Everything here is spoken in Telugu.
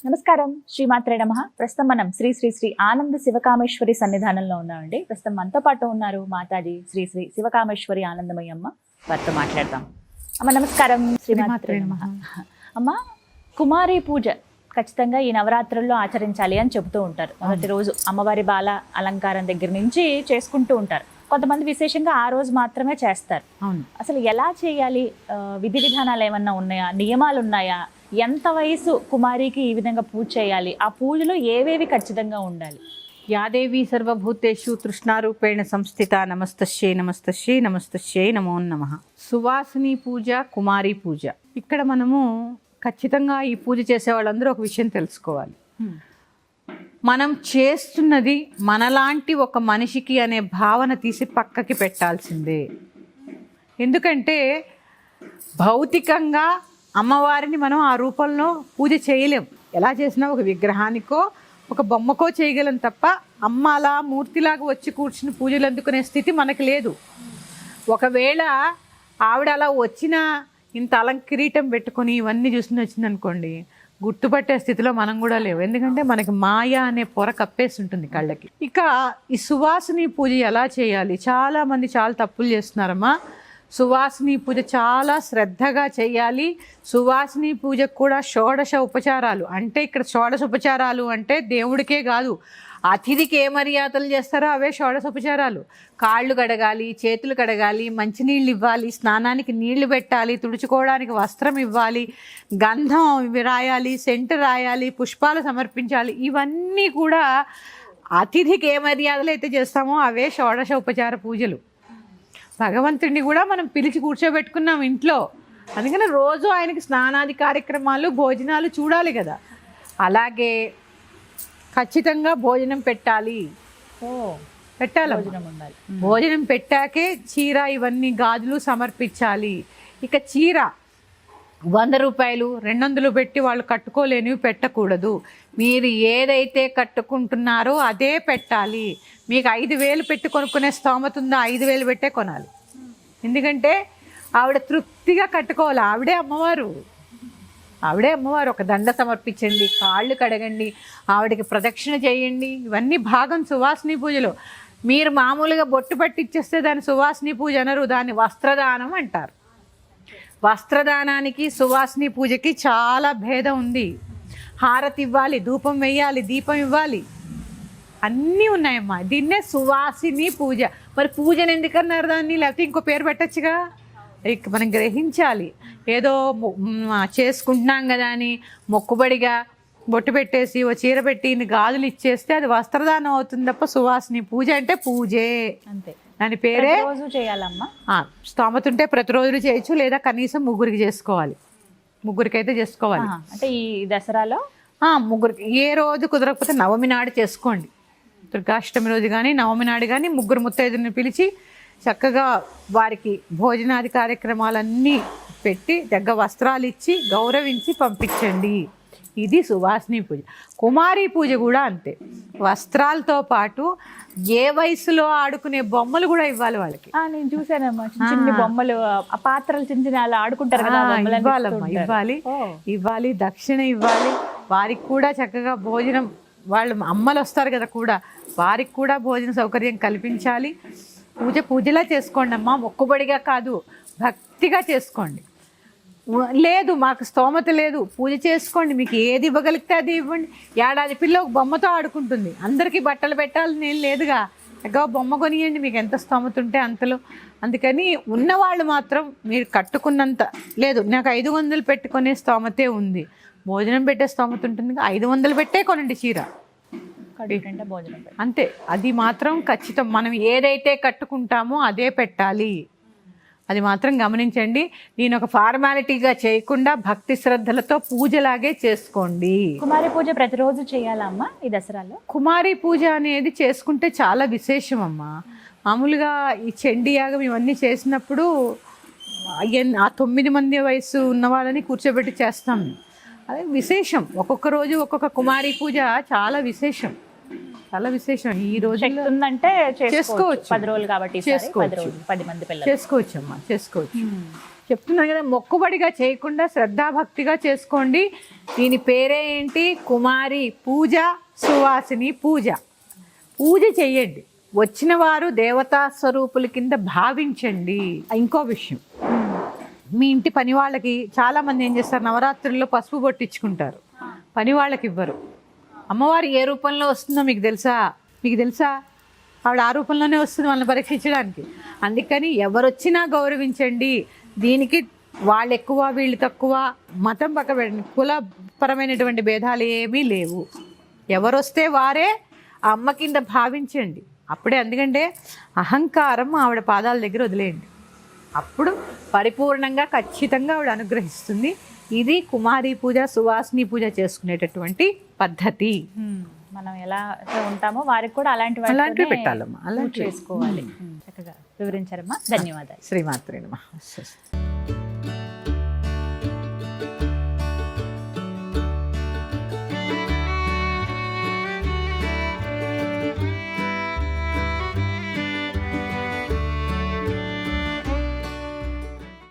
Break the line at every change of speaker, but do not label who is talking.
నమస్కారం, శ్రీమాత్రే నమః. ప్రస్తుతం మనం శ్రీ శ్రీ శ్రీ ఆనంద శివకామేశ్వరి సన్నిధానంలో ఉన్నామండి. ప్రస్తుతం మనతో పాటు ఉన్నారు మాతాజీ శ్రీ శ్రీ శివకామేశ్వరి ఆనందమయ్య అమ్మ. వారితో మాట్లాడదాం. అమ్మ నమస్కారం. శ్రీమాత్రే నమః. అమ్మ, కుమారి పూజ ఖచ్చితంగా ఈ నవరాత్రుల్లో ఆచరించాలి అని చెబుతూ ఉంటారు. మొదటి రోజు అమ్మవారి బాల అలంకారం దగ్గర నుంచి చేసుకుంటూ ఉంటారు. కొంతమంది విశేషంగా ఆ రోజు మాత్రమే చేస్తారు.
అవును.
అసలు ఎలా చేయాలి? విధి విధానాలు ఏమన్నా ఉన్నాయా? నియమాలు ఉన్నాయా? ఎంత వయసు కుమారికి ఈ విధంగా పూజ చేయాలి? ఆ పూజలో ఏవేవి ఖచ్చితంగా ఉండాలి?
యాదేవి సర్వభూతేషు తృష్ణారూపేణ సంస్థిత నమస్తశ్యై నమస్తశ్యై నమస్తశ్యై నమో నమః. సువాసిని పూజ, కుమారి పూజ. ఇక్కడ మనము ఖచ్చితంగా ఈ పూజ చేసే వాళ్ళందరూ ఒక విషయం తెలుసుకోవాలి. మనం చేస్తున్నది మనలాంటి ఒక మనిషికి అనే భావన తీసి పక్కకి పెట్టాల్సిందే. ఎందుకంటే భౌతికంగా అమ్మవారిని మనం ఆ రూపంలో పూజ చేయలేం. ఎలా చేసినా ఒక విగ్రహానికో ఒక బొమ్మకో చేయగలం తప్ప అమ్మ అలా మూర్తిలాగా వచ్చి కూర్చుని పూజలు అందుకునే స్థితి మనకు లేదు. ఒకవేళ ఆవిడ అలా వచ్చిన ఇంత కిరీటం పెట్టుకొని ఇవన్నీ చూసుకుని వచ్చిందనుకోండి, గుర్తుపట్టే స్థితిలో మనం కూడా లేవు. ఎందుకంటే మనకి మాయ అనే పొర కప్పేసి ఉంటుంది కళ్ళకి. ఇక ఈ సువాసిని పూజ ఎలా చేయాలి? చాలామంది చాలా తప్పులు చేస్తున్నారమ్మా. సువాసిని పూజ చాలా శ్రద్ధగా చేయాలి. సువాసిని పూజకు కూడా షోడశ ఉపచారాలు. అంటే ఇక్కడ షోడశ ఉపచారాలు అంటే దేవుడికే కాదు, అతిథికి ఏ మర్యాదలు చేస్తారో అవే షోడశ ఉపచారాలు. కాళ్ళు కడగాలి, చేతులు కడగాలి, మంచినీళ్ళు ఇవ్వాలి, స్నానానికి నీళ్లు పెట్టాలి, తుడుచుకోవడానికి వస్త్రం ఇవ్వాలి, గంధం రాయాలి, సెంటు రాయాలి, పుష్పాలు సమర్పించాలి. ఇవన్నీ కూడా అతిథికి ఏ మర్యాదలు అయితే చేస్తామో అవే షోడశ ఉపచార పూజలు. భగవంతుడిని కూడా మనం పిలిచి కూర్చోబెట్టుకున్నాం ఇంట్లో, అందుకని రోజు ఆయనకి స్నానాది కార్యక్రమాలు, భోజనాలు చూడాలి కదా. అలాగే ఖచ్చితంగా భోజనం పెట్టాలి. పెట్టాలి,
భోజనం ఉండాలి.
భోజనం పెట్టాకే చీర ఇవన్నీ గాజులు సమర్పించాలి. ఇక చీర 100 రూపాయలు 200 పెట్టి వాళ్ళు కట్టుకోలేనివి పెట్టకూడదు. మీరు ఏదైతే కట్టుకుంటున్నారో అదే పెట్టాలి. మీకు 5,000 పెట్టి కొనుక్కునే స్తోమత ఉందో 5,000 పెట్టే కొనాలి. ఎందుకంటే ఆవిడ తృప్తిగా కట్టుకోవాలి. ఆవిడే అమ్మవారు. ఒక దండ సమర్పించండి, కాళ్ళు కడగండి, ఆవిడకి ప్రదక్షిణ చేయండి. ఇవన్నీ భాగం సువాసిని పూజలో. మీరు మామూలుగా బొట్టు పట్టి ఇచ్చేస్తే దాన్ని సువాసిని పూజ అనరు, దాన్ని వస్త్రదానం అంటారు. వస్త్రదానానికి సువాసిని పూజకి చాలా భేదం ఉంది. హారతి ఇవ్వాలి, ధూపం వేయాలి, దీపం ఇవ్వాలి, అన్నీ ఉన్నాయమ్మా. దీన్నే సువాసిని పూజ. మరి పూజను ఎందుకన్నారు దాన్ని? లేకపోతే ఇంకో పేరు పెట్టచ్చుగా. మనం గ్రహించాలి. ఏదో చేసుకుంటున్నాం కదా అని మొక్కుబడిగా బొట్టు పెట్టేసి ఓ చీర పెట్టి ఇన్ని గాజులు ఇచ్చేస్తే అది వస్త్రదానం అవుతుంది తప్ప సువాసిని పూజ అంటే పూజే అంతే. దాని పేరే
రోజు చేయాలమ్మా.
స్తోమత ఉంటే ప్రతిరోజు చేయొచ్చు, లేదా కనీసం 3 చేసుకోవాలి. 3 అయితే చేసుకోవాలి.
అంటే ఈ దసరాలో
3. ఏ రోజు కుదరకపోతే నవమి నాడు చేసుకోండి. దుర్గాష్టమి రోజు కానీ నవమి నాడు కానీ 3 ముత్తైదుని పిలిచి చక్కగా వారికి భోజనాది కార్యక్రమాలన్నీ పెట్టి దగ్గర వస్త్రాలు ఇచ్చి గౌరవించి పంపించండి. ఇది సువాసిని పూజ. కుమారి పూజ కూడా అంతే. వస్త్రాలతో పాటు ఏ వయసులో ఆడుకునే బొమ్మలు కూడా ఇవ్వాలి వాళ్ళకి.
నేను చూసానమ్మా, చిన్న బొమ్మలు, ఆ పాత్రలు చిన్న చిన్న అలా ఆడుకుంటారు కదా.
ఇవ్వాలమ్మా, ఇవ్వాలి, దక్షిణ ఇవ్వాలి. వారికి కూడా చక్కగా భోజనం, వాళ్ళు అమ్మలు వస్తారు కదా కూడా, వారికి కూడా భోజన సౌకర్యం కల్పించాలి. పూజలా చేసుకోండి అమ్మా, మొక్కుబడిగా కాదు, భక్తిగా చేసుకోండి. లేదు మాకు స్తోమత లేదు, పూజ చేసుకోండి, మీకు ఏది ఇవ్వగలిగితే అది ఇవ్వండి. ఏడాది పిల్ల ఒక బొమ్మతో ఆడుకుంటుంది, అందరికీ బట్టలు పెట్టాలని నేను లేదుగా, ఎగ్గ బొమ్మ కొనియండి మీకు ఎంత స్తోమత ఉంటే అంతలో. అందుకని ఉన్నవాళ్ళు మాత్రం మీరు కట్టుకున్నంత లేదు, నాకు 500 పెట్టుకునే స్తోమతే ఉంది, భోజనం పెట్టే స్తోమత ఉంటుంది, 500 పెట్టే కొనండి చీర,
భోజనం
అంతే. అది మాత్రం ఖచ్చితం. మనం ఏదైతే కట్టుకుంటామో అదే పెట్టాలి, అది మాత్రం గమనించండి. నేను ఒక ఫార్మాలిటీగా చేయకుండా భక్తి శ్రద్ధలతో పూజలాగే చేసుకోండి.
కుమారి పూజ ప్రతిరోజు చేయాలమ్మా ఈ దసరాలో?
కుమారి పూజ అనేది చేసుకుంటే చాలా విశేషం అమ్మా. మామూలుగా ఈ చండీ యాగం ఇవన్నీ చేసినప్పుడు ఆ 9 మంది వయసు ఉన్న వాళ్ళని కూర్చోబెట్టి చేస్తాం. అదే విశేషం. ఒక్కొక్క రోజు ఒక్కొక్క కుమారి పూజ చాలా విశేషం. ఈ రోజు
ఉందంటే
చేసుకోవచ్చు.
10 రోజులు కాబట్టి
చేసుకోవచ్చు.
10 మంది పిల్లలు
చేసుకోవచ్చు అమ్మా, చేసుకోవచ్చు. చెప్తున్నాను కదా, మొక్కుబడిగా చేయకుండా శ్రద్ధాభక్తిగా చేసుకోండి. దీని పేరే ఏంటి? కుమారి పూజ, సువాసిని పూజ. పూజ చెయ్యండి, వచ్చిన వారు దేవతా స్వరూపుల కింద భావించండి. ఇంకో విషయం, మీ ఇంటి పని వాళ్ళకి చాలామంది ఏం చేస్తారు, నవరాత్రుల్లో పసుపు బొట్టించుకుంటారు, పని వాళ్ళకి ఇవ్వరు. అమ్మవారు ఏ రూపంలో వస్తుందో మీకు తెలుసా? మీకు తెలుసా? ఆవిడ ఆ రూపంలోనే వస్తుంది వాళ్ళని పరీక్షించడానికి. అందుకని ఎవరొచ్చినా గౌరవించండి. దీనికి వాళ్ళు ఎక్కువ వీళ్ళు తక్కువ, మతం పక్క పెట్టండి, కులపరమైనటువంటి భేదాలు ఏమీ లేవు. ఎవరొస్తే వారే ఆ అమ్మ కింద భావించండి. అప్పుడే, ఎందుకంటే అహంకారం ఆవిడ పాదాల దగ్గర వదిలేయండి, అప్పుడు పరిపూర్ణంగా ఖచ్చితంగా ఆవిడ అనుగ్రహిస్తుంది. ఇది కుమారి పూజ, సువాసిని పూజ చేసుకునేటటువంటి పద్ధతి.
మనం ఎలా ఉంటామో వారికి కూడా అలాంటివి
పెట్టాలమ్మా, అలాంటి
చేసుకోవాలి. చక్కగా వివరించారమ్మా, ధన్యవాదాలు.
శ్రీమాత్రే నమః.